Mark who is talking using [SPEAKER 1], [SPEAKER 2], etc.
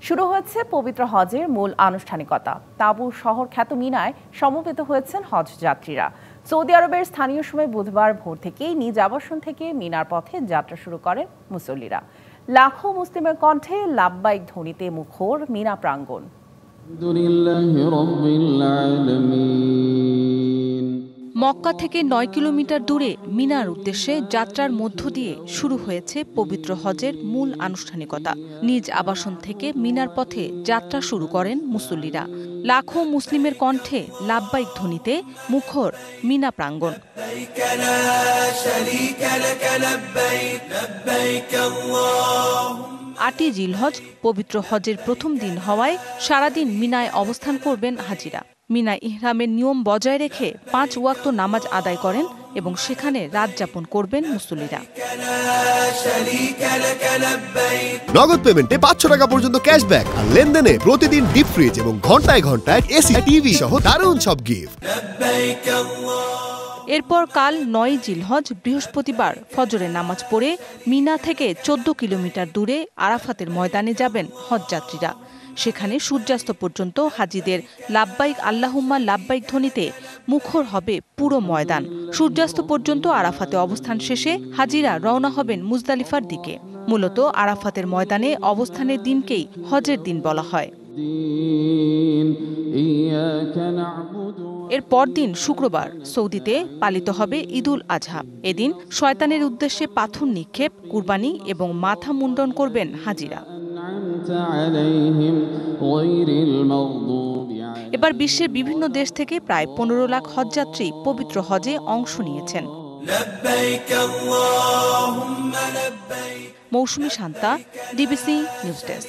[SPEAKER 1] শুরু হয়েছে পবিত্র হজের মূল আনুষ্ঠানিকতা। তাঁবুর শহর খ্যাত মিনায় সমবেত হয়েছেন হজ যাত্রীরা। সৌদি আরবের স্থানীয় সময় বুধবার ভোর থেকেই নিজ আবাসন থেকে মিনার পথে যাত্রা শুরু করেন মুসল্লিরা। লাখো মুসলিমের কণ্ঠে লাব্বাইক ধ্বনিতে মুখর মিনা প্রাঙ্গণ।
[SPEAKER 2] মক্কা থেকে ৯ কিলোমিটার দূরে মিনার উদ্দেশ্যে যাত্রার মধ্য দিয়ে শুরু হয়েছে পবিত্র হজের মূল আনুষ্ঠানিকতা। নিজ আবাসন থেকে মিনার পথে যাত্রা শুরু করেন মুসল্লিরা। লাখো মুসলিমের কণ্ঠে লাব্বাইক ধ্বনিতে মুখর মিনা প্রাঙ্গণ। ৮ই জিলহজ পবিত্র হজের প্রথম দিন হওয়ায় সারাদিন মিনায় অবস্থান করবেন হাজিরা। মিনায় ইহরামের নিয়ম বজায় রেখে ৫ ওয়াক্ত নামাজ আদায় করেন এবং সেখানে রাত যাপন করবেন মুসল্লিরা।
[SPEAKER 3] নগদ পেমেন্টে ৫০০ টাকা পর্যন্ত ক্যাশব্যাক আর লেনদেনে প্রতিদিন ডিপ ফ্রিজ এবং ঘন্টায় ঘন্টায় এসি টিভি সহ দারুণ সব গিফট।
[SPEAKER 2] এরপর কাল ৯ জিলহজ বৃহস্পতিবার ফজরের নামাজ পড়ে মিনা থেকে ১৪ কিলোমিটার দূরে আরাফাতের ময়দানে যাবেন হজযাত্রীরা। সেখানে সূর্যাস্ত পর্যন্ত হাজিদের লাব্বাইক আল্লাহুম্মা লাব্বাইক ধ্বনিতে মুখর হবে পুরো ময়দান। সূর্যাস্ত পর্যন্ত আরাফাতে অবস্থান শেষে হাজিরা রওনা হবেন মুজদালিফার দিকে। মূলত আরাফাতের ময়দানে অবস্থানের দিনকেই হজের দিন বলা হয়। এর পরদিন শুক্রবার সৌদিতে পালিত হবে ঈদুল আজহা। এদিন শয়তানের উদ্দেশ্যে পাথর নিক্ষেপ, কুরবানি এবং মাথা মুন্ডন করবেন হাজিরা। এবার বিশ্বের বিভিন্ন দেশ থেকে প্রায় ১৫ লাখ হজযাত্রী পবিত্র হজে অংশ নিয়েছেন। মৌসুমী শান্তা, ডিবিসি নিউজ ডেস্ক।